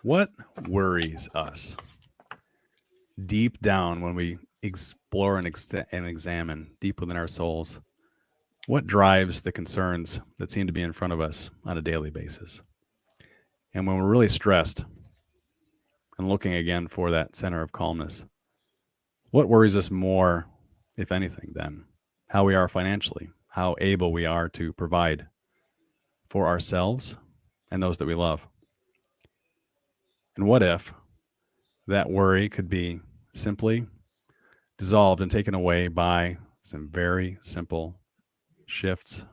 What worries us deep down when we explore and examine deep within our souls? What drives the concerns that seem to be in front of us on a daily basis? And when we're really stressed and looking again for that center of calmness, what worries us more, if anything, than how we are financially, how able we are to provide for ourselves and those that we love? And what if that worry could be simply dissolved and taken away by some very simple shifts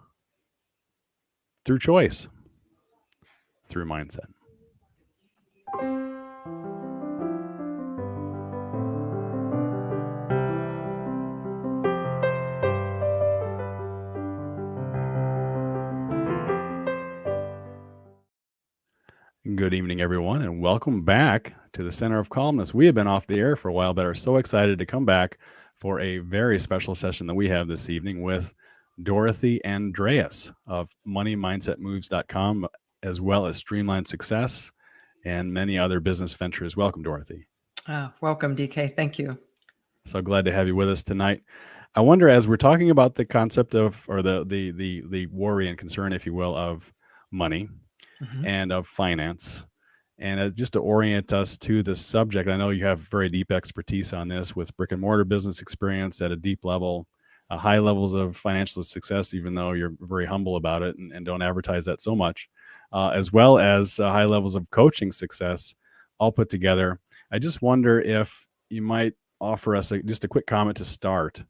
through choice, through mindset? Good evening, everyone, and welcome back to the Center of Calmness. We have been off the air for a while, but are so excited to come back for a very special session that we have this evening with Dorothy Andreas of MoneyMindsetMoves.com, as well as Streamline Success and many other business ventures. Welcome, Dorothy. Welcome, DK. Thank you. So glad to have you with us tonight. I wonder, as we're talking about the concept of, or the worry and concern, if you will, of money and of finance, and just to orient us to this subject, I know you have very deep expertise on this with brick and mortar business experience at a deep level, high levels of financial success, even though you're very humble about it and don't advertise that so much, as well as high levels of coaching success, all put together. I just wonder if you might offer us just a quick comment to start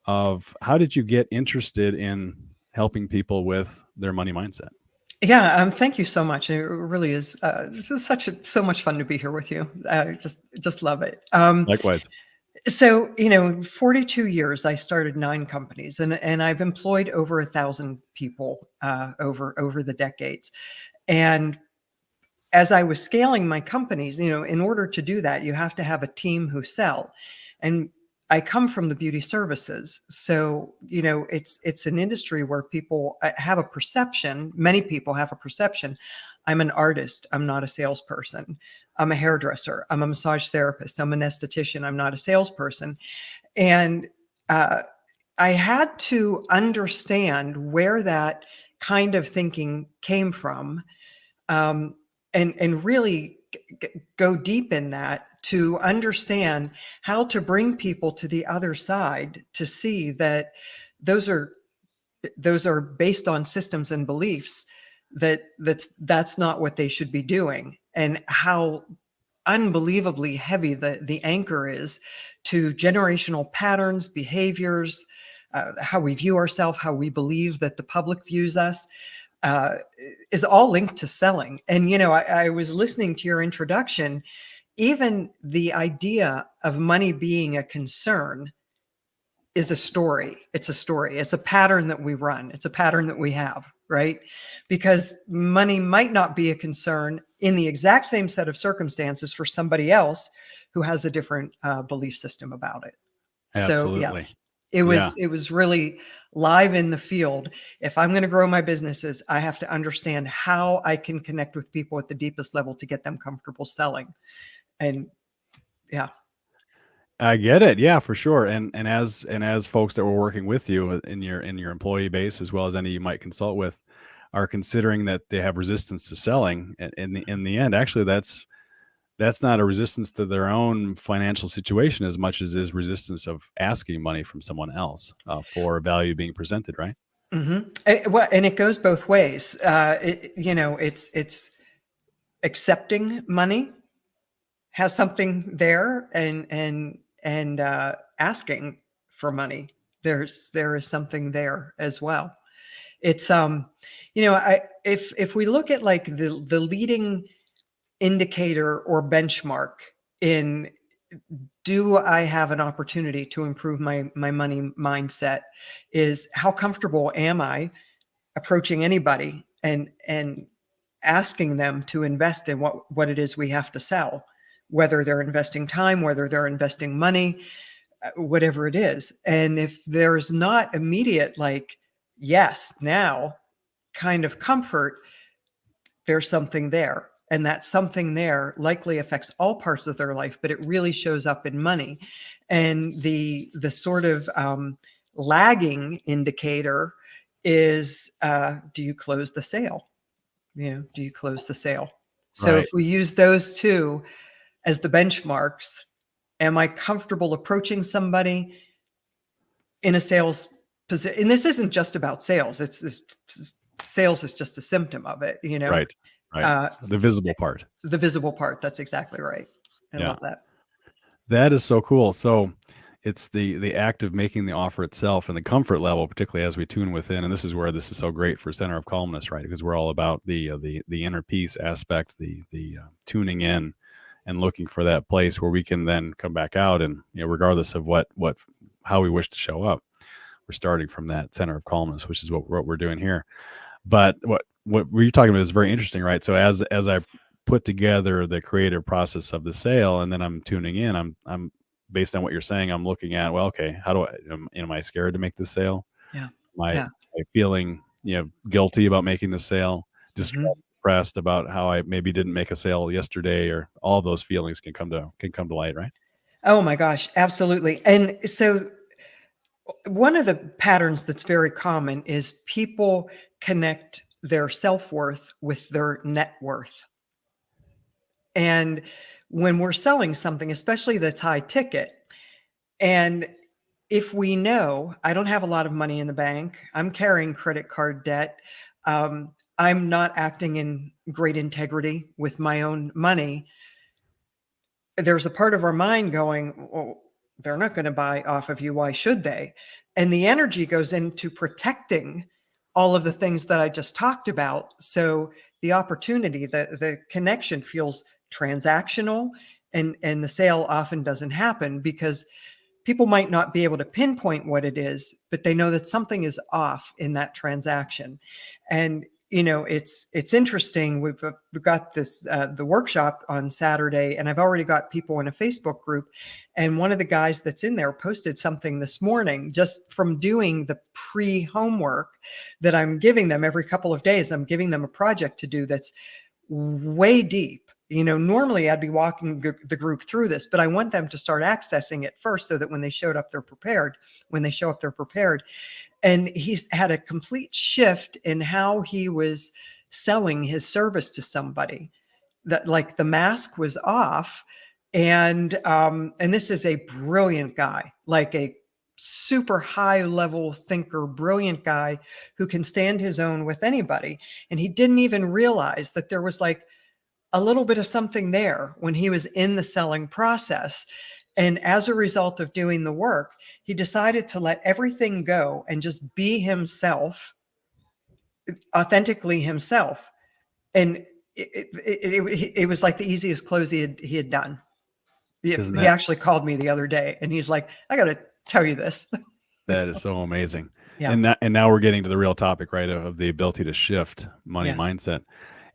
of how did you get interested in helping people with their money mindset? Yeah, thank you so much. It really is. This is so much fun to be here with you. I just love it. Likewise. So 42 years. I started 9 companies, and I've employed over 1,000 people over the decades. And as I was scaling my companies, in order to do that, you have to have a team who sell. And I come from the beauty services. So, it's an industry where people have a perception. Many people have a perception. I'm an artist. I'm not a salesperson. I'm a hairdresser. I'm a massage therapist. I'm an esthetician. I'm not a salesperson. And I had to understand where that kind of thinking came from, and really go deep in that to understand how to bring people to the other side to see that those are based on systems and beliefs that's not what they should be doing, and how unbelievably heavy the anchor is to generational patterns, behaviors, how we view ourselves, how we believe that the public views us, is all linked to selling. And, I was listening to your introduction. Even the idea of money being a concern is a story. It's a story. It's a pattern that we run. It's a pattern that we have, right? Because money might not be a concern in the exact same set of circumstances for somebody else who has a different belief system about it. Absolutely. So yeah, it was really live in the field. If I'm going to grow my businesses, I have to understand how I can connect with people at the deepest level to get them comfortable selling. And yeah. I get it. Yeah, for sure. And as folks that were working with you in your employee base, as well as any you might consult with, are considering that they have resistance to selling, in the end, actually, that's not a resistance to their own financial situation as much as is resistance of asking money from someone else for value being presented, right? Well, and it goes both ways. It's accepting money has something there, and asking for money, there is something there as well. It's if we look at like the leading indicator or benchmark in, do I have an opportunity to improve my money mindset, is how comfortable am I approaching anybody and asking them to invest in what it is we have to sell, whether they're investing time, whether they're investing money, whatever it is. And if there's not immediate, like, yes, now kind of comfort, there's something there. and that something there likely affects all parts of their life, but it really shows up in money. And the sort of lagging indicator is, do you close the sale? Do you close the sale? So if Right. we use those two as the benchmarks, am I comfortable approaching somebody in a sales position? And this isn't just about sales. Sales is just a symptom of it, Right. Right. uh, The visible part. the visible part. That's exactly right. I Yeah. love that. That is so cool. So it's the act of making the offer itself and the comfort level, particularly as we tune within. And this is where this is so great for Center of Calmness, right? Because we're all about the inner peace aspect, the tuning in and looking for that place where we can then come back out and, regardless of what how we wish to show up, we're starting from that center of calmness, which is what we're doing here. But what we're talking about is very interesting, right? So as I put together the creative process of the sale, and then I'm tuning in, I'm based on what you're saying, I'm looking at, well, okay, how do am I scared to make this sale? Yeah. Am Yeah. I feeling, guilty about making the sale? Hmm. Depressed about how I maybe didn't make a sale yesterday, or all of those feelings can come to light, right? Oh my gosh, absolutely. And so one of the patterns that's very common is people connect their self-worth with their net worth. And when we're selling something, especially that's high ticket, and if we know I don't have a lot of money in the bank, I'm carrying credit card debt, I'm not acting in great integrity with my own money, there's a part of our mind going, well, they're not going to buy off of you. Why should they? And the energy goes into protecting all of the things that I just talked about. So the opportunity, the connection feels transactional, and the sale often doesn't happen because people might not be able to pinpoint what it is, but they know that something is off in that transaction. And it's interesting. We've got this the workshop on Saturday, and I've already got people in a Facebook group. And one of the guys that's in there posted something this morning just from doing the pre-homework that I'm giving them every couple of days. I'm giving them a project to do that's way deep. Normally I'd be walking the group through this, but I want them to start accessing it first so that when they show up, they're prepared. And he's had a complete shift in how he was selling his service to somebody. That, like, the mask was off. And this is a brilliant guy, like a super high level thinker, brilliant guy who can stand his own with anybody. And he didn't even realize that there was like a little bit of something there when he was in the selling process. And as a result of doing the work, he decided to let everything go and just be himself, authentically himself. And it was like the easiest close he had done. Isn't He actually called me the other day and he's like, I got to tell you this. that is so amazing? Yeah. And now we're getting to the real topic, right, of the ability to shift money Yes. mindset.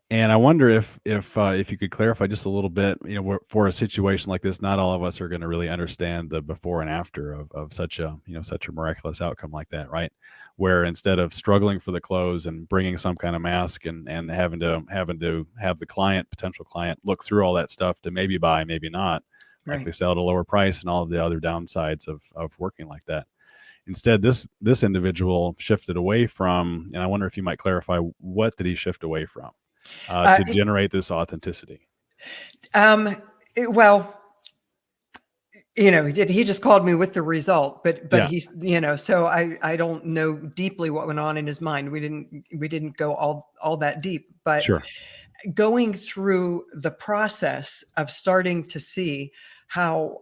And I wonder if you could clarify just a little bit, for a situation like this, not all of us are going to really understand the before and after of such a miraculous outcome like that, right? Where instead of struggling for the close and bringing some kind of mask and having to have the potential client look through all that stuff to maybe buy, maybe not, Right. likely sell at a lower price, and all of the other downsides of working like that. Instead, this individual shifted away from, and I wonder if you might clarify, what did he shift away from to generate this authenticity? Well, he just called me with the result, but Yeah, he's, so I don't know deeply what went on in his mind. We didn't go all that deep, but sure. going through the process of starting to see how,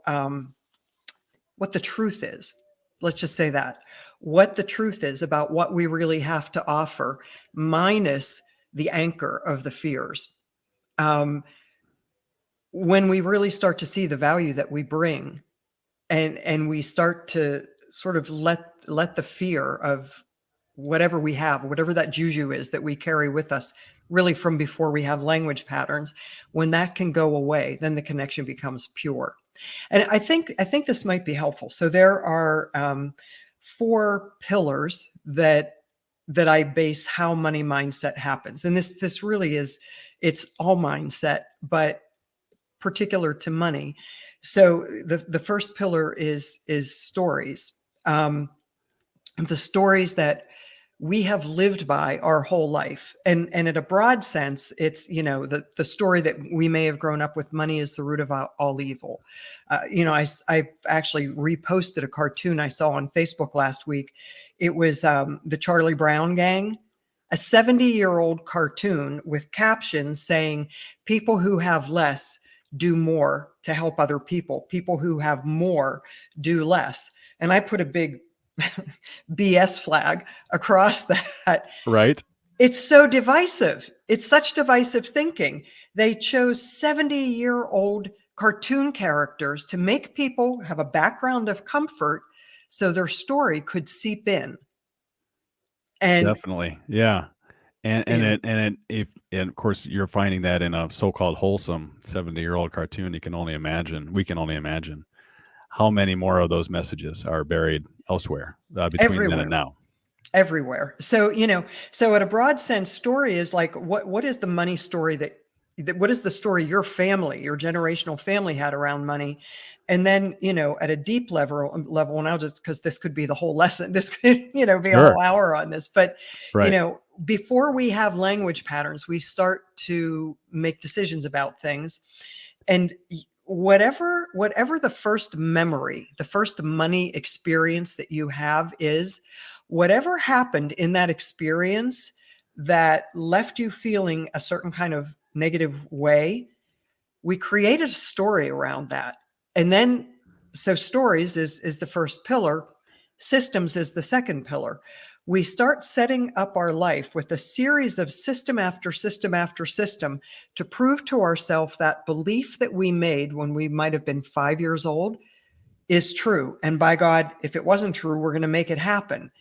what the truth is. Let's just say that, what the truth is about what we really have to offer, minus the anchor of the fears. Um, when we really start to see the value that we bring, and we start to sort of let the fear of whatever we have, whatever that juju is that we carry with us, really from before we have language patterns, when that can go away, then the connection becomes pure. And I think this might be helpful. So there are 4 pillars that that I base how money mindset happens. And this really is, it's all mindset, but particular to money. So the first pillar is stories. The stories that we have lived by our whole life. And in a broad sense, it's, the story that we may have grown up with: money is the root of all evil. I actually reposted a cartoon I saw on Facebook last week. It was the Charlie Brown Gang, a 70-year-old cartoon with captions saying, people who have less do more to help other people. People who have more do less. And I put a big BS flag across that. Right. It's so divisive. It's such divisive thinking. They chose 70-year-old cartoon characters to make people have a background of comfort so their story could seep in. And Definitely. Yeah. And of course you're finding that in a so-called wholesome 70-year-old cartoon. We can only imagine how many more of those messages are buried elsewhere between then and now. Everywhere. So, so at a broad sense, story is like, what is the money story that what is the story your family, your generational family had around money? And then, at a deep level, and I'll just, because this could be the whole lesson, this could, be a whole hour on this, but, right. Before we have language patterns, we start to make decisions about things. And whatever the first memory, the first money experience that you have is, whatever happened in that experience that left you feeling a certain kind of negative way, we created a story around that. And then, so stories is the first pillar. Systems is the second pillar. We start setting up our life with a series of system after system after system to prove to ourselves that belief that we made when we might have been 5 years old is true. And by God, if it wasn't true, we're going to make it happen.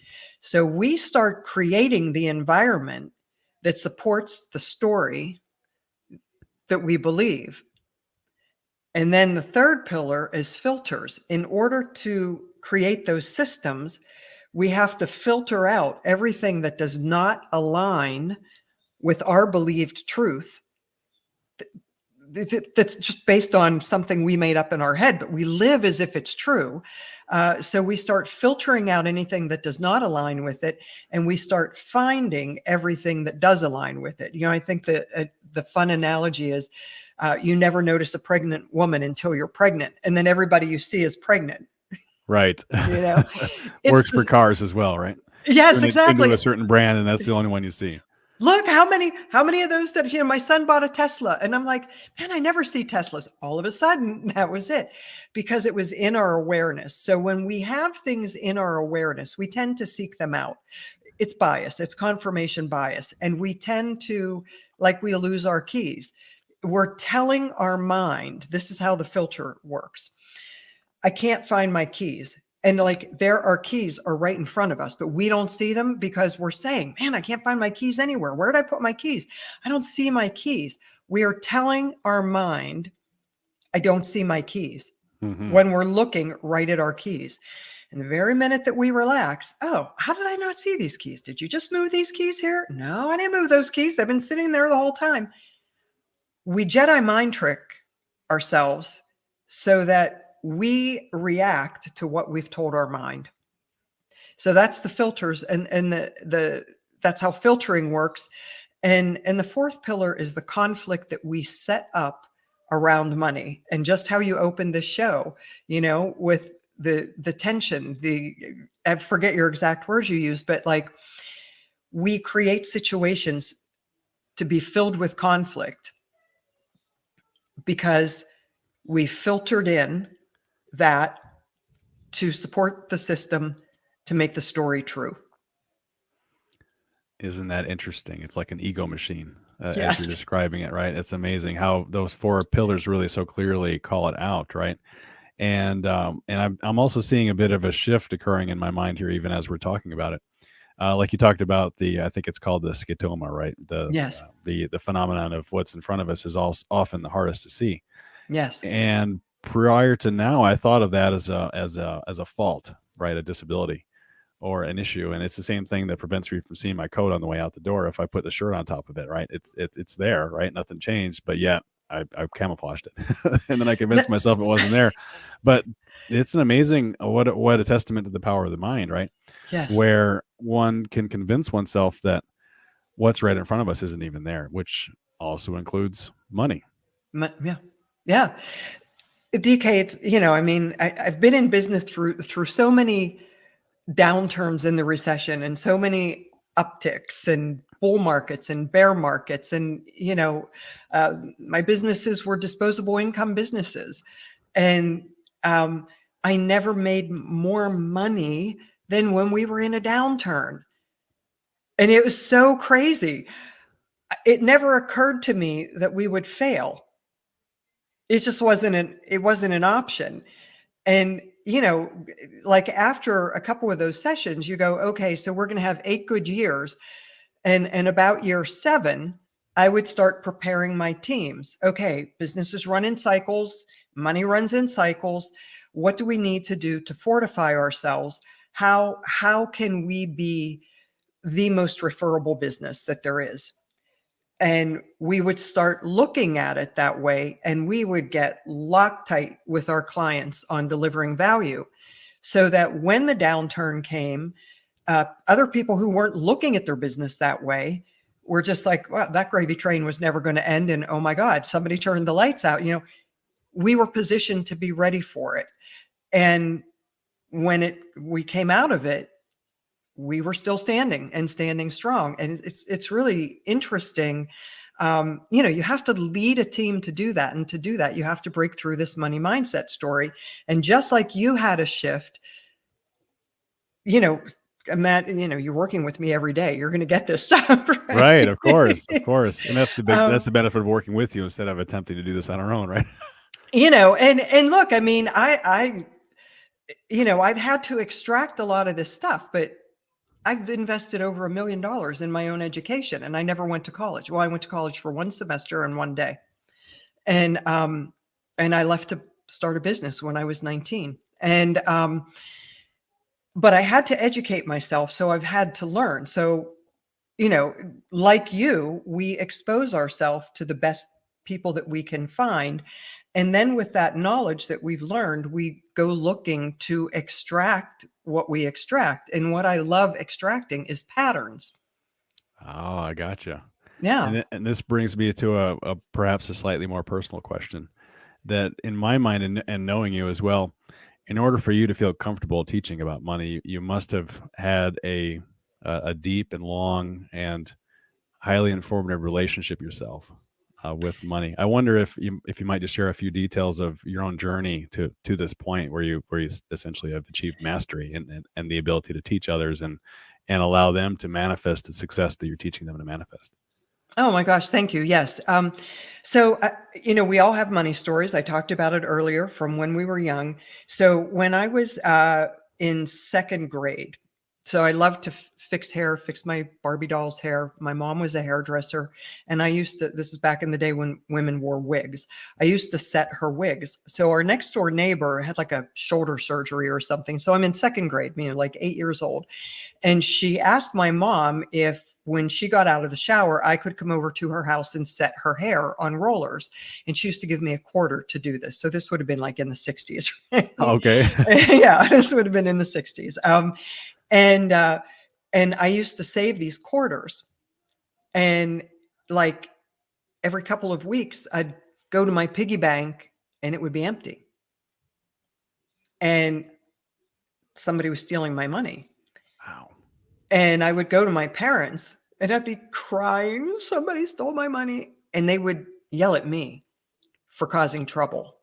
So we start creating the environment that supports the story that we believe. And then the third pillar is filters. In order to create those systems, we have to filter out everything that does not align with our believed truth. That's just based on something we made up in our head, but we live as if it's true. So we start filtering out anything that does not align with it, and we start finding everything that does align with it. I think that the fun analogy is, you never notice a pregnant woman until you're pregnant, and then everybody you see is pregnant. Right. It's Works for cars as well, right? Yes, exactly. Into a certain brand, and that's the only one you see. Look, how many of those that, my son bought a Tesla, and I'm like, man, I never see Teslas. All of a sudden, that was it, because it was in our awareness. So when we have things in our awareness, we tend to seek them out. It's bias, it's confirmation bias. And we tend to, like, we lose our keys. We're telling our mind, this is how the filter works. I can't find my keys. And our keys are right in front of us, but we don't see them because we're saying, man, I can't find my keys anywhere. Where did I put my keys? I don't see my keys. We are telling our mind, I don't see my keys, when we're looking right at our keys. And the very minute that we relax, oh, how did I not see these keys? Did you just move these keys here? No, I didn't move those keys. They've been sitting there the whole time. We Jedi mind trick ourselves so that we react to what we've told our mind. So that's the filters, and that's how filtering works. And the fourth pillar is the conflict that we set up around money, and just how you opened this show, with the tension, I forget your exact words you used, but we create situations to be filled with conflict because we filtered in that to support the system to make the story true. Isn't that interesting? It's like an ego machine, Yes. as you're describing it, right? It's amazing how those four pillars really so clearly call it out, right? And I'm also seeing a bit of a shift occurring in my mind here, even as we're talking about it. Like you talked about I think it's called the scotoma, right? Yes. The phenomenon of what's in front of us is often the hardest to see. Yes. And prior to now, I thought of that as a fault, right? A disability, or an issue. And it's the same thing that prevents me from seeing my coat on the way out the door. If I put the shirt on top of it, right, it's there, right? Nothing changed, but yet I camouflaged it. And then I convinced myself it wasn't there. But it's an amazing, what a testament to the power of the mind, right? Yes. Where one can convince oneself that what's right in front of us isn't even there, which also includes money. Yeah. Yeah. DK, it's, I mean, I've been in business through so many downturns in the recession and so many upticks and bull markets and bear markets. And, my businesses were disposable income businesses. And I never made more money than when we were in a downturn. And it was so crazy. It never occurred to me that we would fail. It just wasn't an option. And, like after a couple of those sessions, you go, okay, so we're going to have 8 good years. And about year 7, I would start preparing my teams. Okay, businesses run in cycles, money runs in cycles. What do we need to do to fortify ourselves? How can we be the most referable business that there is? And we would start looking at it that way, and we would get Loctite with our clients on delivering value, so that when the downturn came, other people who weren't looking at their business that way were just like, well, that gravy train was never going to end. And oh my God, somebody turned the lights out. We were positioned to be ready for it. And when we came out of it, we were still standing and standing strong. And it's really interesting. You have to lead a team to do that. And to do that, you have to break through this money mindset story. And just like you had a shift, Matt, you're working with me every day. You're going to get this stuff, right? Right, of course. And that's the benefit of working with you instead of attempting to do this on our own, right? And look, I mean, I've had to extract a lot of this stuff, but I've invested over $1 million in my own education, and I never went to college. Well, I went to college for 1 semester and 1 day, and I left to start a business when I was 19, and but I had to educate myself, so I've had to learn. So, like you, we expose ourselves to the best people that we can find. And then with that knowledge that we've learned, we go looking to extract what we extract. And what I love extracting is patterns. Oh, I gotcha. Yeah. And this brings me to a perhaps a slightly more personal question that in my mind, and knowing you as well, in order for you to feel comfortable teaching about money, you must have had a deep and long and highly informative relationship yourself with money. I wonder if you might just share a few details of your own journey to this point where you essentially have achieved mastery and the ability to teach others and allow them to manifest the success that you're teaching them to manifest. Oh my gosh, thank you. Yes. So, we all have money stories. I talked about it earlier from when we were young. So when I was in 2nd grade, so I loved to fix hair, fix my Barbie doll's hair. My mom was a hairdresser, and this is back in the day when women wore wigs. I used to set her wigs. So our next door neighbor had like a shoulder surgery or something. So I'm in 2nd grade, like 8 years old. And she asked my mom if when she got out of the shower, I could come over to her house and set her hair on rollers. And she used to give me $0.25 to do this. So this would have been like in the 60s. Right? Okay. Yeah, this would have been in the 60s. And I used to save these quarters. And like every couple of weeks, I'd go to my piggy bank and it would be empty. And somebody was stealing my money. Wow. And I would go to my parents and I'd be crying, somebody stole my money. And they would yell at me for causing trouble.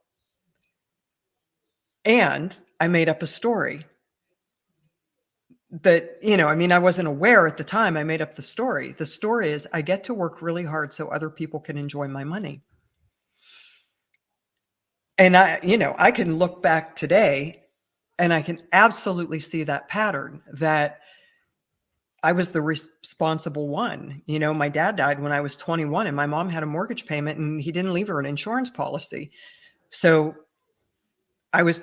And I made up a story that, I wasn't aware at the time. I made up the story. The story is I get to work really hard so other people can enjoy my money. And I can look back today and I can absolutely see that pattern that I was the responsible one. My dad died when I was 21 and my mom had a mortgage payment and he didn't leave her an insurance policy. So I was,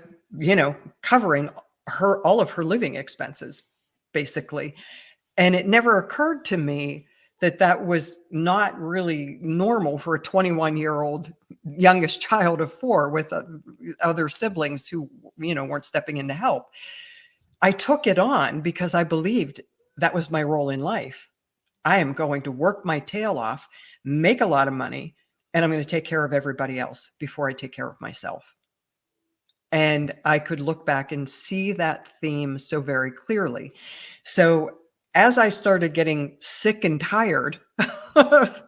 covering all of her living expenses, basically. And it never occurred to me that that was not really normal for a 21-year-old youngest child of 4 with other siblings who, weren't stepping in to help. I took it on because I believed that was my role in life. I am going to work my tail off, make a lot of money, and I'm going to take care of everybody else before I take care of myself. And I could look back and see that theme so very clearly. So as I started getting sick and tired of,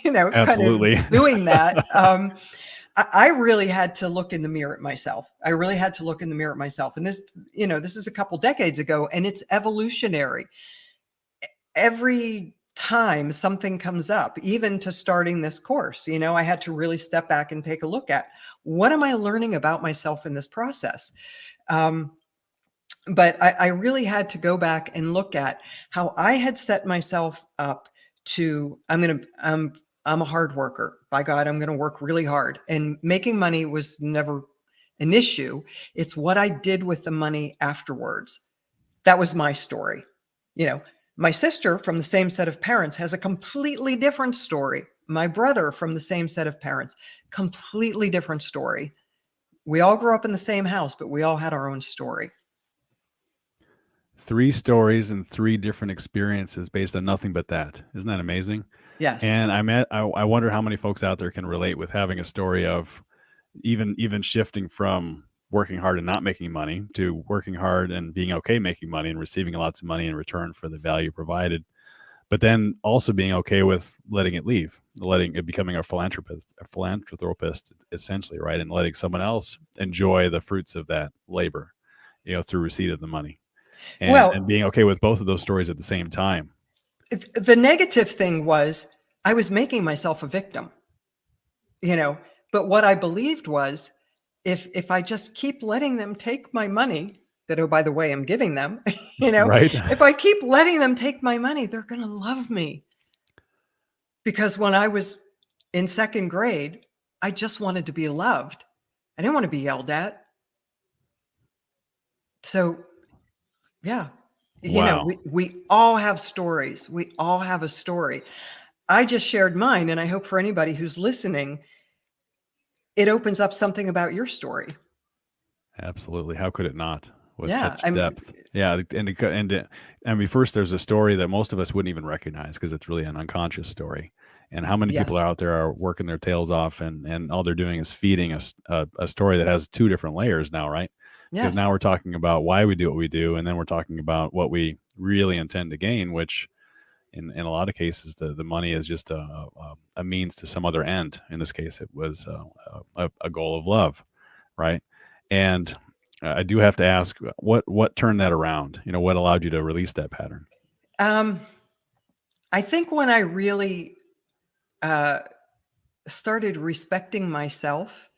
kind Absolutely. of doing that, I really had to look in the mirror at myself. I really had to look in the mirror at myself. And this is a couple decades ago, and it's evolutionary. Every time something comes up, even to starting this course, I had to really step back and take a look at, what am I learning about myself in this process? But I really had to go back and look at how I had set myself up to, I'm a hard worker. By God, I'm going to work really hard. And making money was never an issue. It's what I did with the money afterwards. That was my story. My sister from the same set of parents has a completely different story. My brother from the same set of parents, completely different story. We all grew up in the same house, but we all had our own story. 3 stories and 3 different experiences based on nothing but that. Isn't that amazing? Yes. And I wonder how many folks out there can relate with having a story of even shifting from working hard and not making money to working hard and being okay making money and receiving lots of money in return for the value provided, but then also being okay with letting it leave, letting it, becoming a philanthropist essentially, right? And letting someone else enjoy the fruits of that labor, through receipt of the money. And being okay with both of those stories at the same time. The negative thing was I was making myself a victim, but what I believed was, if I just keep letting them take my money that, oh, by the way, I'm giving them, Right. If I keep letting them take my money, they're going to love me. Because when I was in 2nd grade, I just wanted to be loved. I didn't want to be yelled at. So, yeah, Wow. we all have stories. We all have a story. I just shared mine, and I hope for anybody who's listening, it opens up something about your story. Absolutely. How could it not? With Yeah, such depth. Yeah. And first, there's a story that most of us wouldn't even recognize because it's really an unconscious story. And how many people Yes. out there are working their tails off and all they're doing is feeding us a story that has 2 different layers now, right? Because Yes. now we're talking about why we do what we do, and then we're talking about what we really intend to gain, which in a lot of cases, the money is just a means to some other end. In this case, it was a goal of love, right? And I do have to ask, what turned that around? What allowed you to release that pattern? I think when I really started respecting myself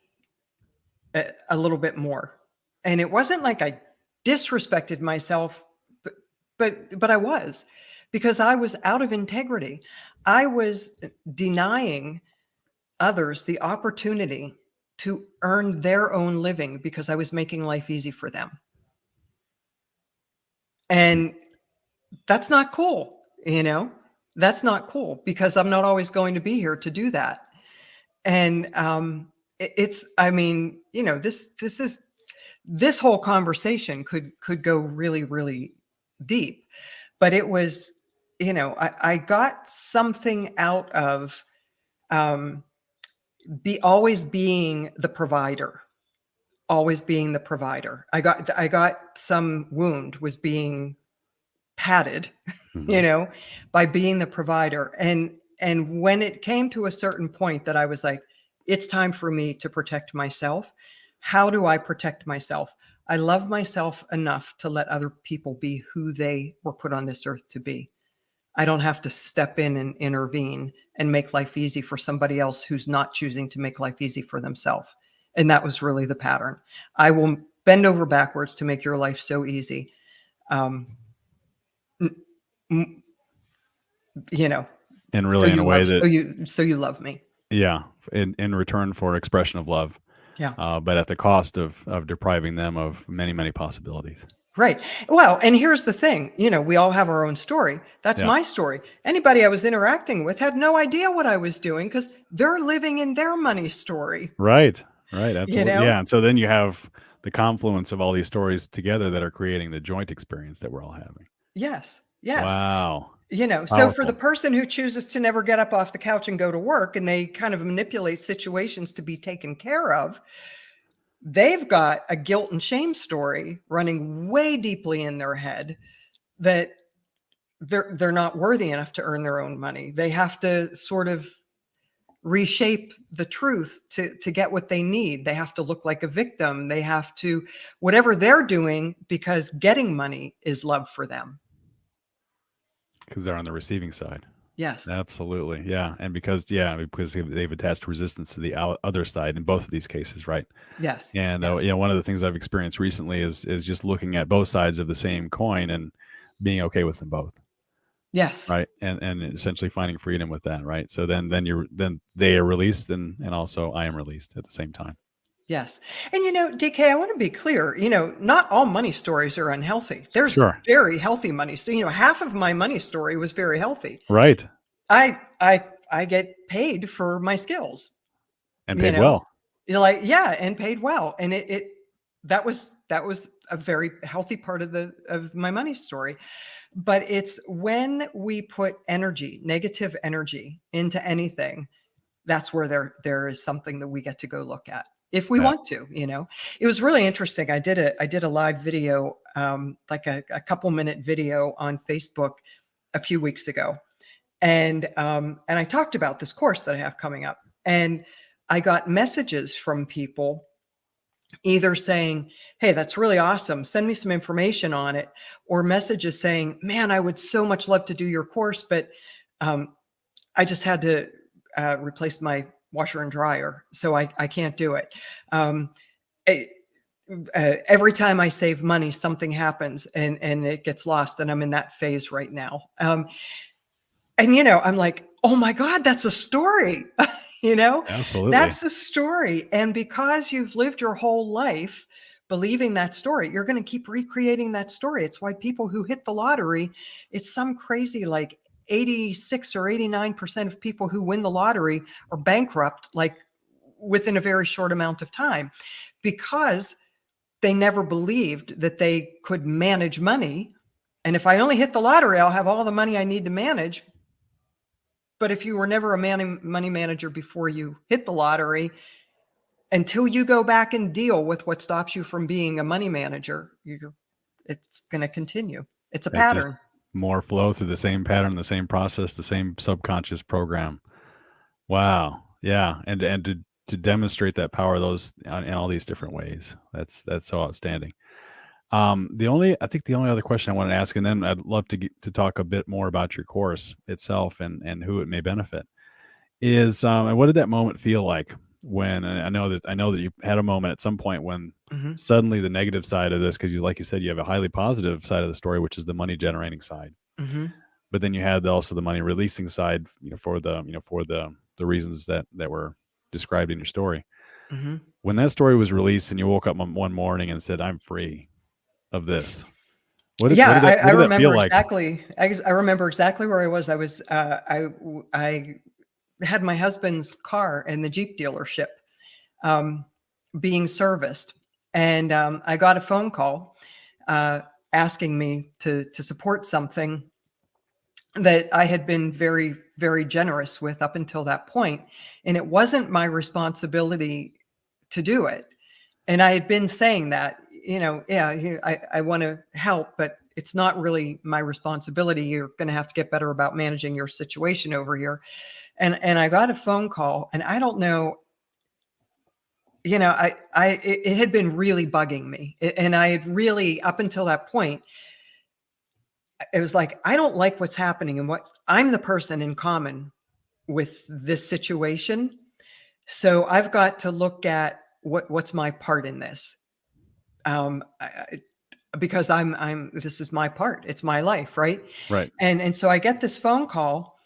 a little bit more, and it wasn't like I disrespected myself, but I was, because I was out of integrity. I was denying others the opportunity to earn their own living because I was making life easy for them. And that's not cool, That's not cool, because I'm not always going to be here to do that. And this whole conversation could go really, really deep, but it was, I got something out of always being the provider. Always being the provider. I got some wound was being padded, Mhm. by being the provider. And when it came to a certain point that I was like, it's time for me to protect myself. How do I protect myself? I love myself enough to let other people be who they were put on this earth to be. I don't have to step in and intervene and make life easy for somebody else who's not choosing to make life easy for themselves. And that was really the pattern. I will bend over backwards to make your life so easy. And really, in a way that, so you love me. yeah, in return for expression of love, Yeah. but at the cost of depriving them of many, many possibilities. Right. Well, and here's the thing, we all have our own story. That's Yeah. my story. Anybody I was interacting with had no idea what I was doing because they're living in their money story, Right. you Absolutely. know? Yeah. And so then you have the confluence of all these stories together that are creating the joint experience that we're all having. Yes. Yes. Wow. So for the Powerful. person who chooses to never get up off the couch and go to work and they kind of manipulate situations to be taken care of, they've got a guilt and shame story running way deeply in their head that they're not worthy enough to earn their own money. They have to sort of reshape the truth to get what they need. They have to look like a victim. They have to whatever they're doing because getting money is love for them. Because they're on the receiving side. Yes. Absolutely. Yeah. And because they've attached resistance to the other side in both of these cases. Right. Yes. And Yes. one of the things I've experienced recently is just looking at both sides of the same coin and being okay with them both. Yes. Right. And essentially finding freedom with that. Right. So then they are released and also I am released at the same time. Yes. And DK, I want to be clear, not all money stories are unhealthy. There's Sure. very healthy money. So, half of my money story was very healthy. Right. I get paid for my skills. And paid well. And paid well. And that was a very healthy part of my money story. But it's when we put negative energy into anything, that's where there is something that we get to go look at if we want to. It was really interesting. I did a live video, like a couple minute video on Facebook a few weeks ago. And I talked about this course that I have coming up, and I got messages from people either saying, hey, that's really awesome, send me some information on it, or messages saying, man, I would so much love to do your course, but I just had to replace my washer and dryer, so I can't do it. Every time I save money, something happens and it gets lost, and I'm in that phase right now. And I'm like, oh my God, that's a story. Absolutely. That's a story. And because you've lived your whole life believing that story, you're going to keep recreating that story. It's why people who hit the lottery, it's some crazy, like 86 or 89% of people who win the lottery are bankrupt, like within a very short amount of time, because they never believed that they could manage money. And if I only hit the lottery, I'll have all the money I need to manage. But if you were never a money manager before you hit the lottery, until you go back and deal with what stops you from being a money manager, it's going to continue. It's a pattern. More flow through the same pattern, the same process, the same subconscious program. Wow. Yeah. And to demonstrate that power of those in all these different ways. That's so outstanding. The only other question I want to ask, and then I'd love to talk a bit more about your course itself and who it may benefit, is and what did that moment feel like when? And I know that you had a moment at some point when suddenly the negative side of this, because like you said, you have a highly positive side of the story, which is the money generating side, but then you had also the money releasing side, for the reasons that were described in your story. When that story was released and you woke up one morning and said, "I'm free of this." I remember like? exactly. I remember exactly where I was. I had my husband's car in the Jeep dealership, being serviced, and I got a phone call asking me to support something that I had been very, very generous with up until that point, and it wasn't my responsibility to do it. And I had been saying that, I want to help, but it's not really my responsibility. You're going to have to get better about managing your situation over here. And I got a phone call, and I don't know, it had been really bugging me. And I had really, up until that point, it was like, I don't like what's happening, and I'm the person in common with this situation. So I've got to look at what's my part in this. Because this is my part. It's my life. Right. Right. And so I get this phone call,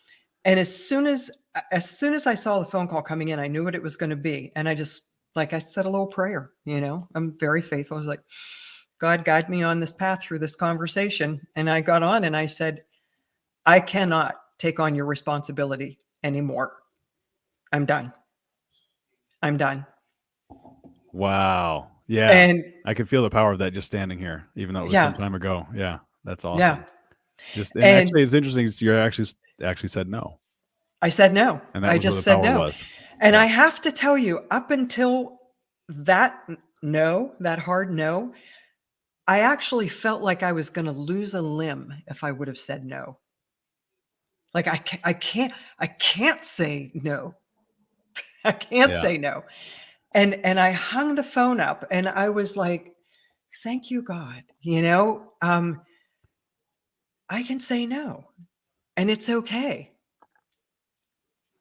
and as soon as I saw the phone call coming in, I knew what it was going to be. And I just, like, I said a little prayer, I'm very faithful. I was like, God guide me on this path through this conversation. And I got on and I said, I cannot take on your responsibility anymore. I'm done. I'm done. Wow. Yeah. And I can feel the power of that just standing here, even though it was some yeah, time ago. Yeah. That's yeah. awesome. Just, and And actually, it's interesting. You actually said no. I said no. And that I was where just the said power no. was. And Yeah. I have to tell you, up until that no, that hard no, I actually felt like I was going to lose a limb if I would have said no. Like I can't say no. I can't Yeah. say no. And I hung the phone up and I was like, thank you, God. I can say no and it's okay.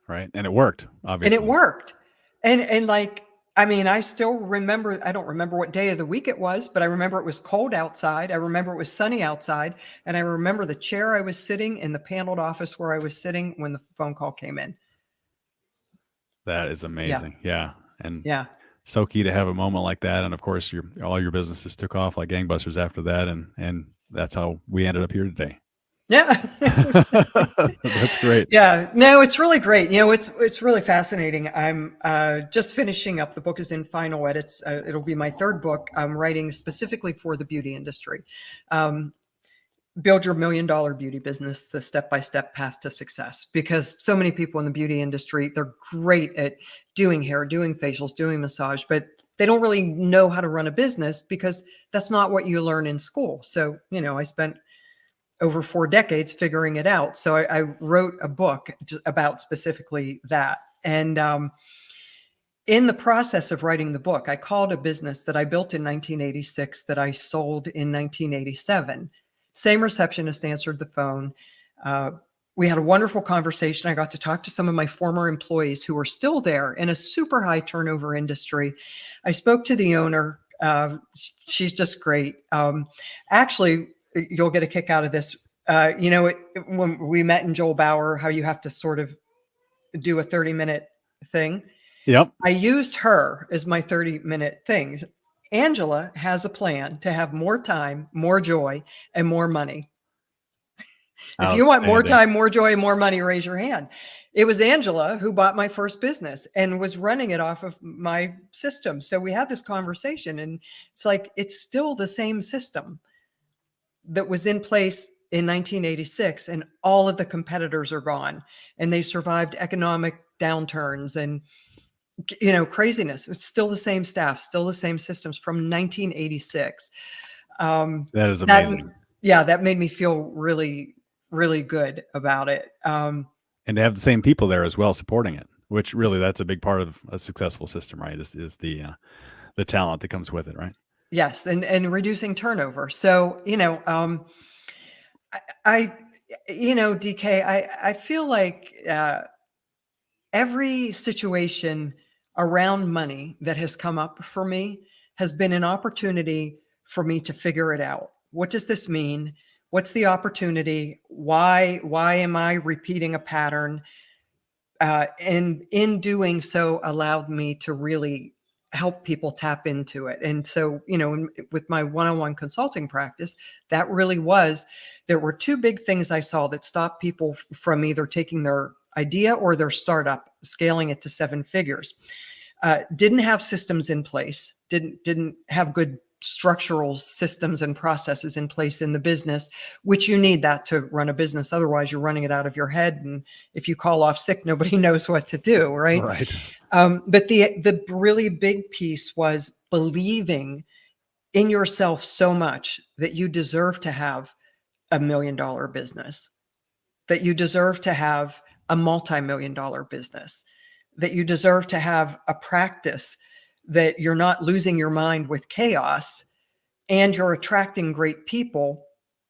Right. And it worked, And it obviously. worked. And like, I mean, I still remember, I don't remember what day of the week it was, but I remember it was cold outside. I remember it was sunny outside. And I remember the chair I was sitting in, the paneled office where I was sitting when the phone call came in. That is Yeah. amazing. Yeah. And Yeah. so key to have a moment like that. And of course, all your businesses took off like gangbusters after that. And that's how we ended up here today. Yeah. That's great. Yeah. No, it's really great. It's really fascinating. I'm just finishing up. The book is in final edits. It'll be my third book. I'm writing specifically for the beauty industry. Build your $1 million beauty business, the step-by-step path to success. Because so many people in the beauty industry, they're great at doing hair, doing facials, doing massage, but they don't really know how to run a business because that's not what you learn in school. So, I spent over 4 decades figuring it out. So I wrote a book about specifically that. And in the process of writing the book, I called a business that I built in 1986 that I sold in 1987. Same receptionist answered the phone. We had a wonderful conversation. I got to talk to some of my former employees who are still there in a super high turnover industry. I spoke to the owner. She's just great. Actually, you'll get a kick out of this. When we met in Joel Bauer, how you have to sort of do a 30-minute thing. Yep. I used her as my 30-minute thing. Angela has a plan to have more time, more joy, and more money. If you want more time, more joy, and more money, raise your hand. It was Angela who bought my first business and was running it off of my system. So we had this conversation, and it's like, it's still the same system that was in place in 1986, and all of the competitors are gone, and they survived economic downturns and craziness. It's still the same staff, still the same systems from 1986. That is amazing. That made me feel really, really good about it. And to have the same people there as well supporting it, which really that's a big part of a successful system, right? Is the talent that comes with it, right? Yes, and reducing turnover. So DK, I feel like every situation around money that has come up for me has been an opportunity for me to figure it out. What does this mean? What's the opportunity? Why am I repeating a pattern? And in doing so allowed me to really help people tap into it. And so, with my one-on-one consulting practice, that really there were 2 big things I saw that stopped people from either taking their idea or their startup, scaling it to 7 figures. Didn't have systems in place, didn't have good structural systems and processes in place in the business, which you need that to run a business. Otherwise, you're running it out of your head. And if you call off sick, nobody knows what to do, right? Right. But the really big piece was believing in yourself so much that you deserve to have a $1 million business, that you deserve to have a multi-million-dollar business, that you deserve to have a practice, that you're not losing your mind with chaos, and you're attracting great people,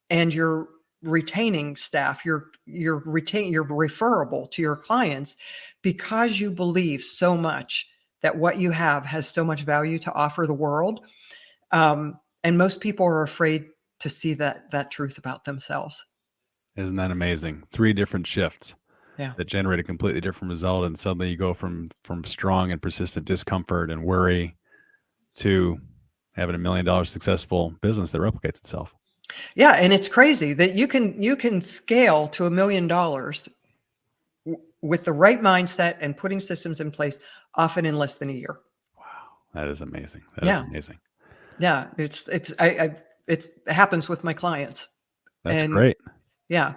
and you're retaining staff, you're referable to your clients because you believe so much that what you have has so much value to offer the world. And most people are afraid to see that truth about themselves. Isn't that amazing? 3 different shifts Yeah. that generate a completely different result, and suddenly you go from strong and persistent discomfort and worry to having $1 million successful business that replicates itself. Yeah, and it's crazy that you can scale to $1 million with the right mindset and putting systems in place, often in less than a year. Wow, that is amazing. That is Yeah, amazing. yeah. It happens with my clients, That's and great. yeah.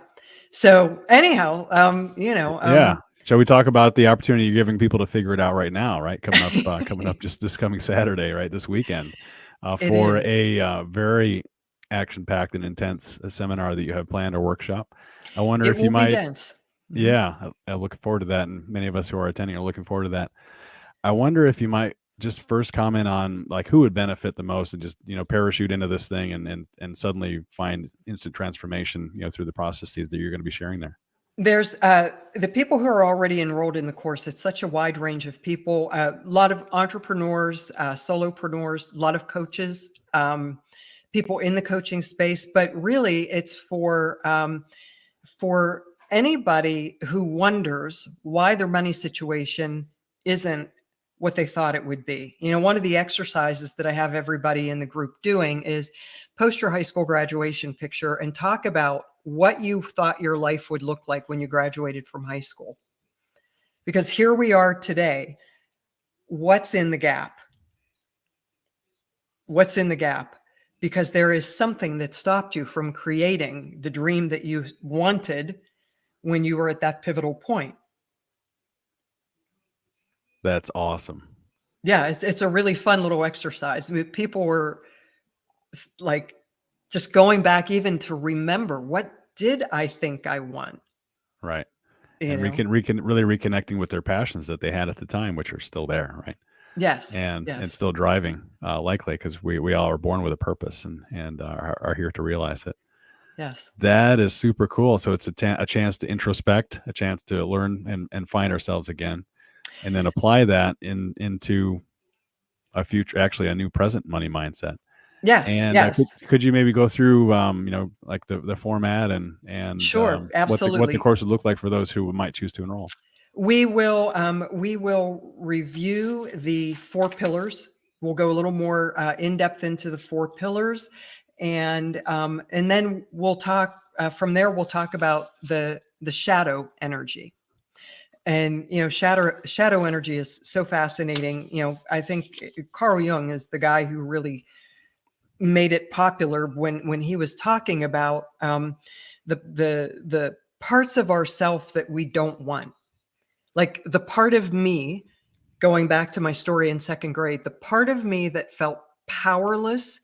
So anyhow, Yeah. Shall we talk about the opportunity you're giving people to figure it out right now, right? Coming up just this coming Saturday, right? This weekend, it for is. a very action-packed and intense seminar that you have planned or workshop. I wonder It if you will be might, dense. Mhm. yeah, I'm looking forward to that. And many of us who are attending are looking forward to that. I wonder if you might just first comment on like who would benefit the most and just, parachute into this thing and suddenly find instant transformation, through the processes that you're going to be sharing there. There's the people who are already enrolled in the course. It's such a wide range of people. A lot of entrepreneurs, solopreneurs, a lot of coaches, people in the coaching space. But really, it's for anybody who wonders why their money situation isn't what they thought it would be. One of the exercises that I have everybody in the group doing is post your high school graduation picture and talk about what you thought your life would look like when you graduated from high school. Because here we are today. What's in the gap? What's in the gap? Because there is something that stopped you from creating the dream that you wanted when you were at that pivotal point. That's awesome. Yeah, it's a really fun little exercise. I mean, people were like just going back even to remember, what did I think I want? Right. You And know? really reconnecting with their passions that they had at the time, which are still there, right? Yes, And yes, still driving, likely because we all are born with a purpose and are here to realize it. yes. That is super cool. So it's a chance to introspect, a chance to learn and find ourselves again, and then apply that into a future, actually a new present money mindset. Yes, And yes. could you maybe go through, like the format and Sure, what the absolutely. course would look like for those who might choose to enroll? We will review the 4 pillars. We'll go a little more in depth into the 4 pillars, and then we'll talk from there. We'll talk about the shadow energy, and shadow energy is so fascinating. I think Carl Jung is the guy who really made it popular when he was talking about the parts of ourself that we don't want. Like the part of me, going back to my story in second grade, the part of me that felt powerless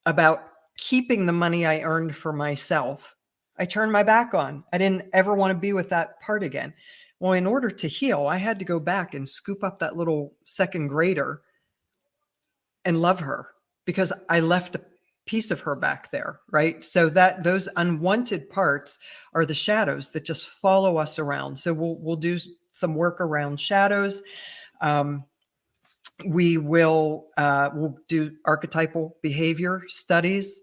about keeping the money I earned for myself, I turned my back on. I didn't ever want to be with that part again. Well, in order to heal, I had to go back and scoop up that little second grader and love her, because I left a piece of her back there, right? So that those unwanted parts are the shadows that just follow us around. So we'll do some work around shadows. Um, we'll do archetypal behavior studies.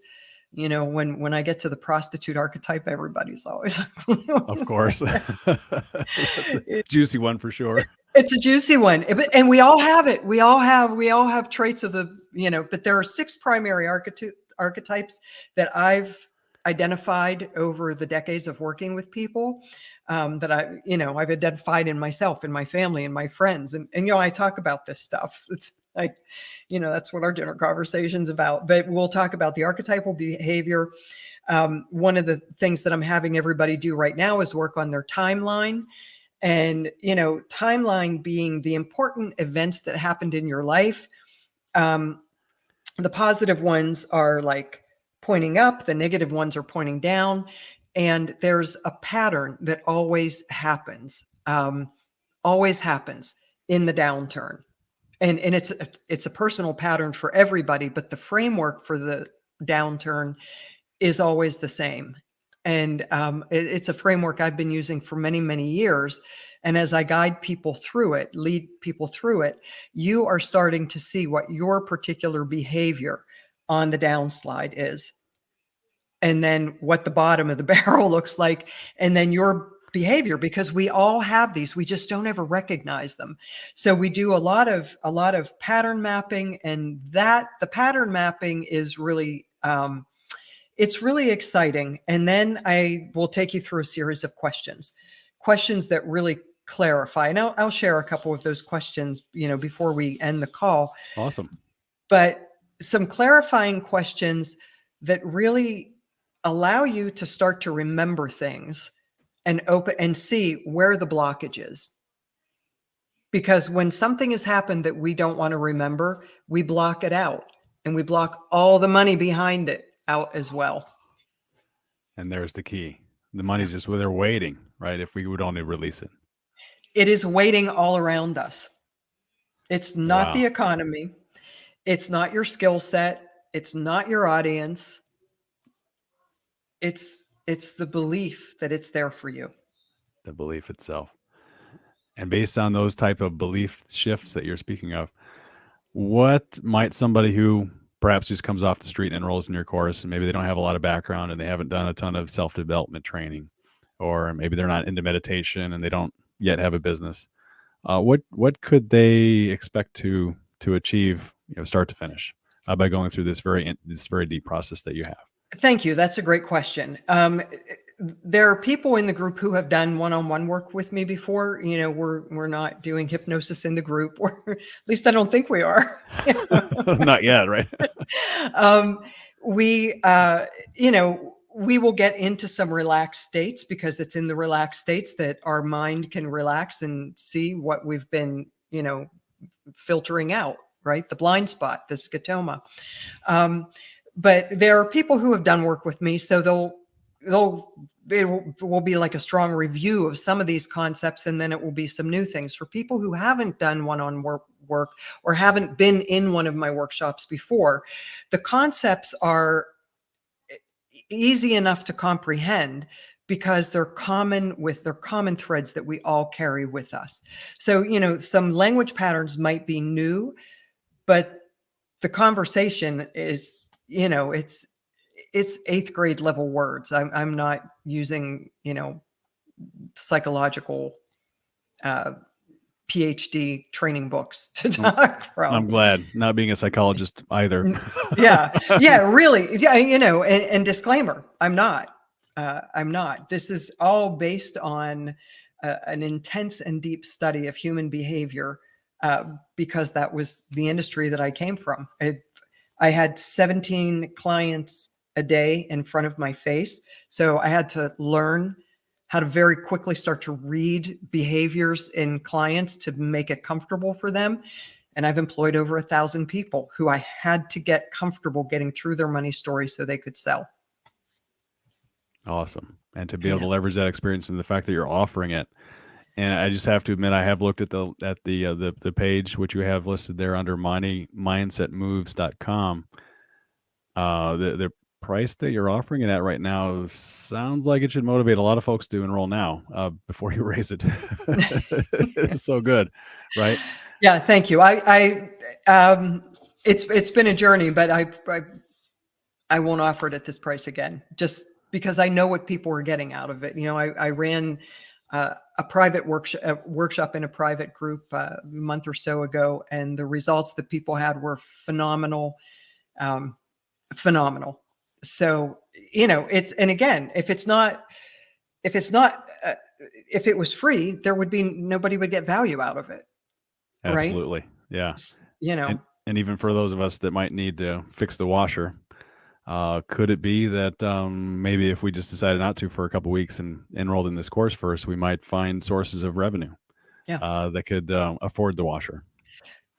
When I get to the prostitute archetype, everybody's always Of course. That's a juicy one for sure. it's a juicy one, and we all have it. We all have traits of but there are 6 primary archetypes that I've identified over the decades of working with people, that I've identified in myself, in my family, and my friends, and I talk about this stuff. It's like, that's what our dinner conversation's about. But we'll talk about the archetypal behavior. One of the things that I'm having everybody do right now is work on their timeline. And, timeline being the important events that happened in your life. The positive ones are like pointing up, the negative ones are pointing down. And there's a pattern that always happens in the downturn. And it's a personal pattern for everybody, but the framework for the downturn is always the same. And it's a framework I've been using for many, many years. And as I guide people through it, lead people through it, you are starting to see what your particular behavior on the downslide is. And then what the bottom of the barrel looks like. And then your behavior, because we all have these, we just don't ever recognize them. So we do a lot of pattern mapping, and that the pattern mapping is really it's really exciting. And then I will take you through a series of questions that really clarify. And I'll share a couple of those questions, before we end the call. Awesome. But some clarifying questions that really allow you to start to remember things and open and see where the blockage is. Because when something has happened that we don't want to remember, we block it out, and we block all the money behind it out as well. And there's the key. The money's just where they're waiting, right? If we would only release it. It is waiting all around us. It's not the economy. It's not your skill set. It's not your audience. It's the belief that it's there for you. The belief itself. And based on those type of belief shifts that you're speaking of, what might somebody who perhaps just comes off the street and enrolls in your course, and maybe they don't have a lot of background and they haven't done a ton of self-development training, or maybe they're not into meditation and they don't yet have a business, what could they expect to achieve, start to finish, by going through this very deep process that you have? Thank you. That's a great question. There are people in the group who have done one-on-one work with me before. We're not doing hypnosis in the group, or at least I don't think we are. Not yet, right? We will get into some relaxed states, because it's in the relaxed states that our mind can relax and see what we've been, filtering out, right? The blind spot, the scotoma. But there are people who have done work with me, so it will be like a strong review of some of these concepts, and then it will be some new things. For people who haven't done one-on-one work or haven't been in one of my workshops before, the concepts are easy enough to comprehend, because they're common threads that we all carry with us. So, some language patterns might be new, but the conversation is, it's 8th grade level words. I'm not using, psychological PhD training books to talk from. I'm glad, not being a psychologist either. Yeah, really. Yeah, and disclaimer, I'm not. This is all based on an intense and deep study of human behavior, because that was the industry that I came from. I had 17 clients a day in front of my face. So I had to learn how to very quickly start to read behaviors in clients to make it comfortable for them. And I've employed over 1,000 people who I had to get comfortable getting through their money story so they could sell. Awesome. And to be able to leverage that experience and the fact that you're offering it. And I just have to admit, I have looked at the page, which you have listed there under moneymindsetmoves.com. The price that you're offering it at right now sounds like it should motivate a lot of folks to enroll now, before you raise it. It's so good, right? Yeah, thank you. It's been a journey, but I won't offer it at this price again, just because I know what people are getting out of it. I ran a private workshop in a private group a month or so ago, and the results that people had were phenomenal. So, and again, if it was free, nobody would get value out of it. Absolutely. Right? Yeah. And even for those of us that might need to fix the washer, could it be that maybe if we just decided not to for a couple of weeks and enrolled in this course first, we might find sources of revenue that could afford the washer?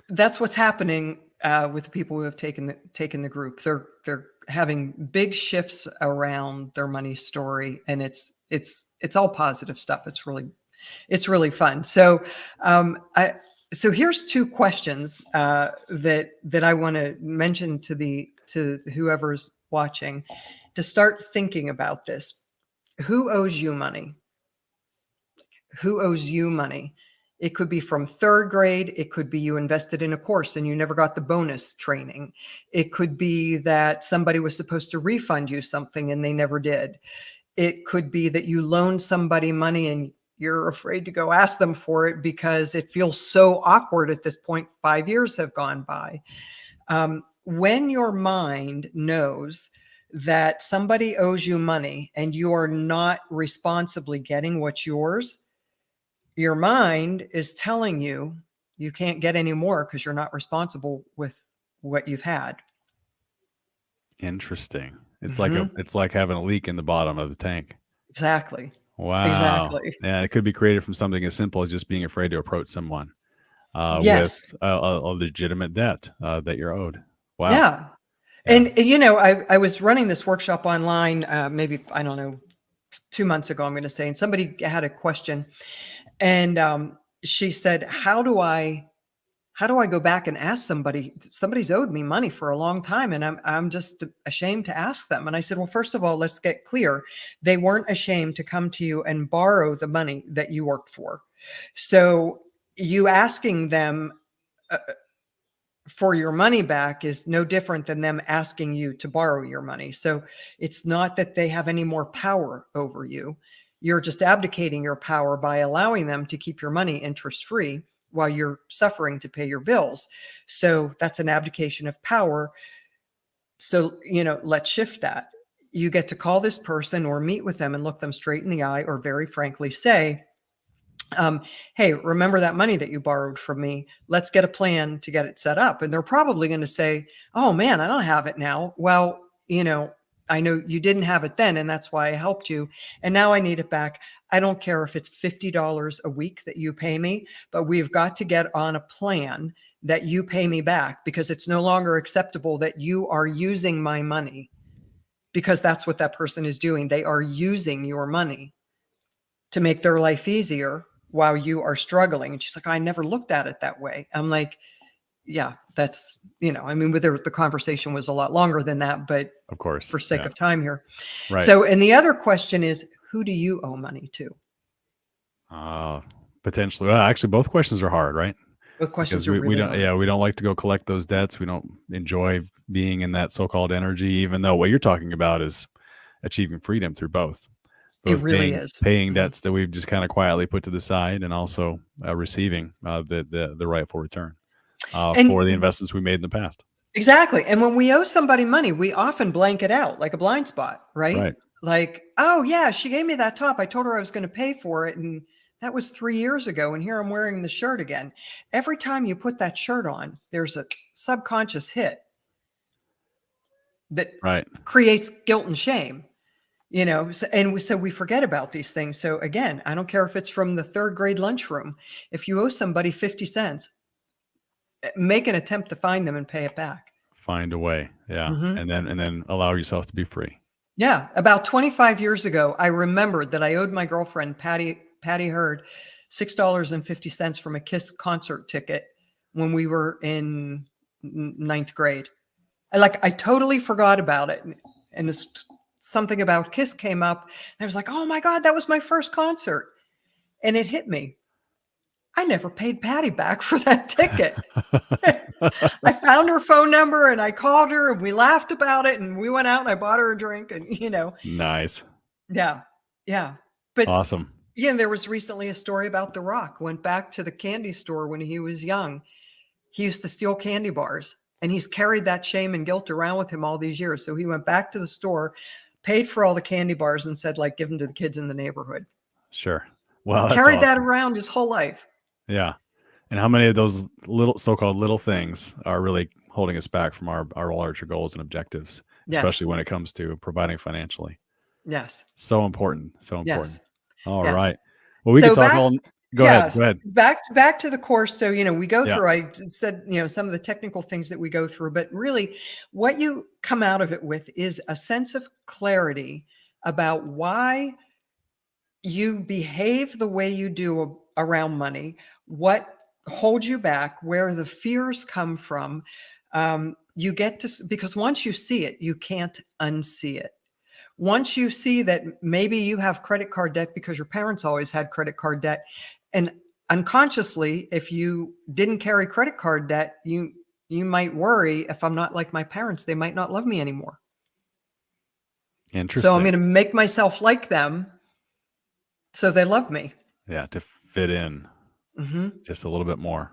That's what's happening with the people who have taken the group. They're having big shifts around their money story, and it's all positive stuff. It's really fun. So so here's 2 questions that I want to mention to whoever's watching to start thinking about this. Who owes you money? Who owes you money? It could be from 3rd grade. It could be you invested in a course and you never got the bonus training. It could be that somebody was supposed to refund you something and they never did. It could be that you loan somebody money and you're afraid to go ask them for it because it feels so awkward at this point. 5 years have gone by. When your mind knows that somebody owes you money and you are not responsibly getting what's yours, your mind is telling you you can't get any more because you're not responsible with what you've had. Interesting. Mhm. It's like having a leak in the bottom of the tank. Exactly. Wow. Exactly. Yeah, it could be created from something as simple as just being afraid to approach someone with Yes. a legitimate debt that you're owed. Wow. Yeah. Yeah. And, I was running this workshop online, maybe, I don't know, 2 months ago, I'm going to say, and somebody had a question, and she said, how do I go back and ask somebody's owed me money for a long time and I'm just ashamed to ask them. And I said, well, first of all, let's get clear. They weren't ashamed to come to you and borrow the money that you worked for. So you asking them for your money back is no different than them asking you to borrow your money. So it's not that they have any more power over you. You're just abdicating your power by allowing them to keep your money interest free while you're suffering to pay your bills. So that's an abdication of power. So, let's shift that. You get to call this person or meet with them and look them straight in the eye, or very frankly say, hey, remember that money that you borrowed from me? Let's get a plan to get it set up. And they're probably going to say, oh man, I don't have it now. Well, I know you didn't have it then, and that's why I helped you. And now I need it back. I don't care if it's $50 a week that you pay me, but we've got to get on a plan that you pay me back, because it's no longer acceptable that you are using my money, because that's what that person is doing. They are using your money to make their life easier while you are struggling. And she's like, I never looked at it that way. I'm like, yeah, that's, the conversation was a lot longer than that, but Of course. for sake Yeah. of time here. Right. So, and the other question is, who do you owe money to? Potentially. Well, actually, both questions are hard, right? Both questions Because are we really don't, hard. yeah, we don't like to go collect those debts. We don't enjoy being in that so-called energy, even though what you're talking about is achieving freedom through both It really paying is. paying Mhm. debts that we've just kind of quietly put to the side, and also receiving the rightful return for the And investments we made in the past. exactly. And when we owe somebody money, we often blank it out like a blind spot, right? Right. Like, oh, yeah, she gave me that top. I told her I was going to pay for it. And that was 3 years ago. And here I'm wearing the shirt again. Every time you put that shirt on, there's a subconscious hit that Right. creates guilt and shame. So we forget about these things. So again, I don't care if it's from the third grade lunchroom. If you owe somebody 50 cents, make an attempt to find them and pay it back. Find a way. Yeah. Mhm. And then allow yourself to be free. Yeah, about 25 years ago, I remembered that I owed my girlfriend Patty Heard $6.50 from a Kiss concert ticket when we were in ninth grade. I totally forgot about it, and this something about Kiss came up, and I was like, "Oh my God, that was my first concert," and it hit me. I never paid Patty back for that ticket. I found her phone number and I called her and we laughed about it and we went out and I bought her a drink and, Nice. yeah, yeah. But, Awesome. there was recently a story about The Rock. Went back to the candy store when he was young. He used to steal candy bars and he's carried that shame and guilt around with him all these years. So he went back to the store, paid for all the candy bars and said, give them to the kids in the neighborhood. Sure. Well, that's Carried that awesome. around his whole life. Yeah. And how many of those little so-called little things are really holding us back from our larger goals and objectives, especially Yes. when it comes to providing financially? Yes. So important. So important. Yes. All Yes. right. Well, we could So talk back all. Go ahead. Go Yes, ahead. back to the course. So, we go Yeah. through, I said, some of the technical things that we go through, but really what you come out of it with is a sense of clarity about why you behave the way you do around money, what holds you back, where the fears come from. You get to, because once you see it, you can't unsee it. Once you see that maybe you have credit card debt because your parents always had credit card debt, and unconsciously, if you didn't carry credit card debt, you might worry, if I'm not like my parents, they might not love me anymore. Interesting. So I'm going to make myself like them so they love me. Yeah, to fit in just a little bit more.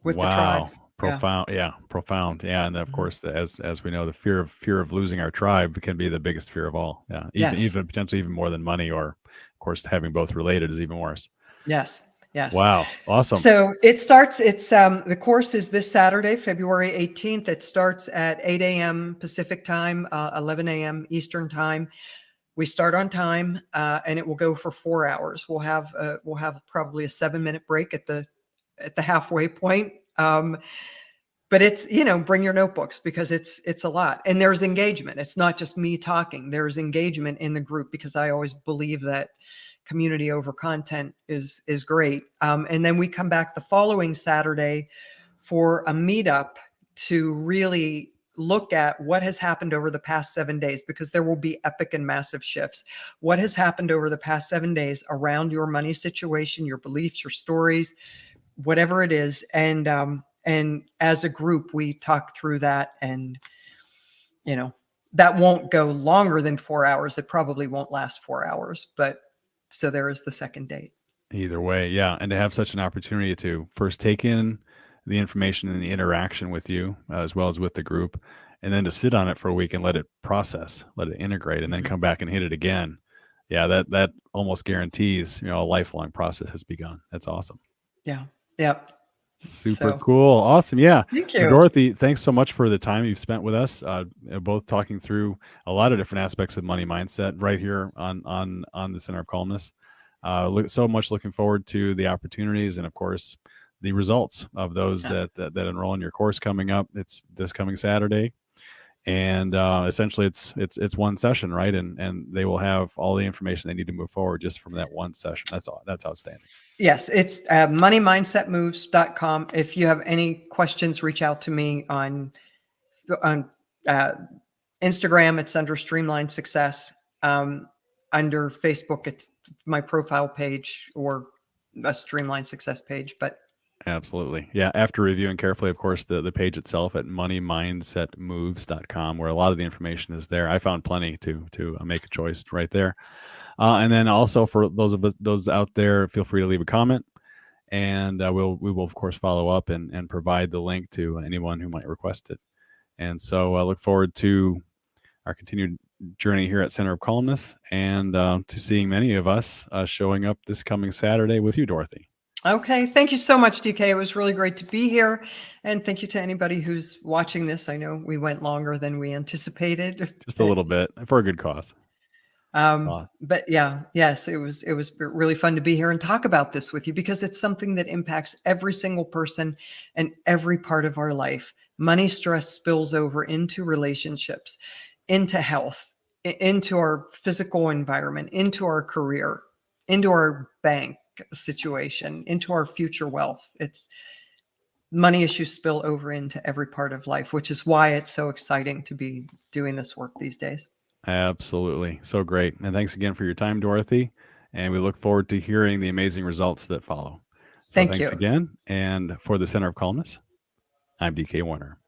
With the tribe. Wow, profound. Yeah, profound. Yeah, and of course, as we know, the fear of losing our tribe can be the biggest fear of all. Yeah, even potentially even more than money, or of course, having both related is even worse. Yes. Wow, awesome. So it starts. It's the course is this Saturday, February 18th. It starts at 8 a.m. Pacific time, 11 a.m. Eastern time. We start on time, and it will go for 4 hours. We'll have probably a 7-minute break at the halfway point. But it's, bring your notebooks, because it's a lot, and there's engagement. It's not just me talking. There's engagement in the group, because I always believe that community over content is great. And then we come back the following Saturday for a meetup to really look at what has happened over the past 7 days, because there will be epic and massive shifts. What has happened over the past 7 days around your money situation, your beliefs, your stories, whatever it is. And as a group, we talk through that, and, that won't go longer than 4 hours. It probably won't last 4 hours, but so there is the second date. Either way, yeah, and to have such an opportunity to first take in the information and the interaction with you, as well as with the group, and then to sit on it for a week and let it process, let it integrate, and then come back and hit it again. Yeah, that almost guarantees, a lifelong process has begun. That's awesome. Yeah. Yep. Super cool. Awesome. Yeah. Thank So you. Dorothy, thanks so much for the time you've spent with us, both talking through a lot of different aspects of money mindset right here on the Center of Calmness. So much looking forward to the opportunities and, of course, the results of those that enroll in your course coming up. It's this coming Saturday, and essentially it's one session, right? And they will have all the information they need to move forward just from that one session. That's outstanding. Yes, it's moneymindsetmoves.com. If you have any questions, reach out to me on Instagram. It's under Streamline Success. Under Facebook, it's my profile page or a Streamline Success page. But absolutely. Yeah. After reviewing carefully, of course, the page itself at moneymindsetmoves.com, where a lot of the information is there. I found plenty to make a choice right there. And then also for those out there, feel free to leave a comment, and we will of course follow up and provide the link to anyone who might request it. And so I look forward to our continued journey here at Center of Calmness, and to seeing many of us showing up this coming Saturday with you, Dorothy. Okay. Thank you so much, DK. It was really great to be here. And thank you to anybody who's watching this. I know we went longer than we anticipated. Just a little bit for a good cause. But yes, it was really fun to be here and talk about this with you, because it's something that impacts every single person and every part of our life. Money stress spills over into relationships, into health, into our physical environment, into our career, into our bank situation, into our future wealth. It's money issues spill over into every part of life, which is why it's so exciting to be doing this work these days. Absolutely. So great. And thanks again for your time, Dorothy. And we look forward to hearing the amazing results that follow. So Thanks again. And for the Center of Calmness, I'm DK Warner.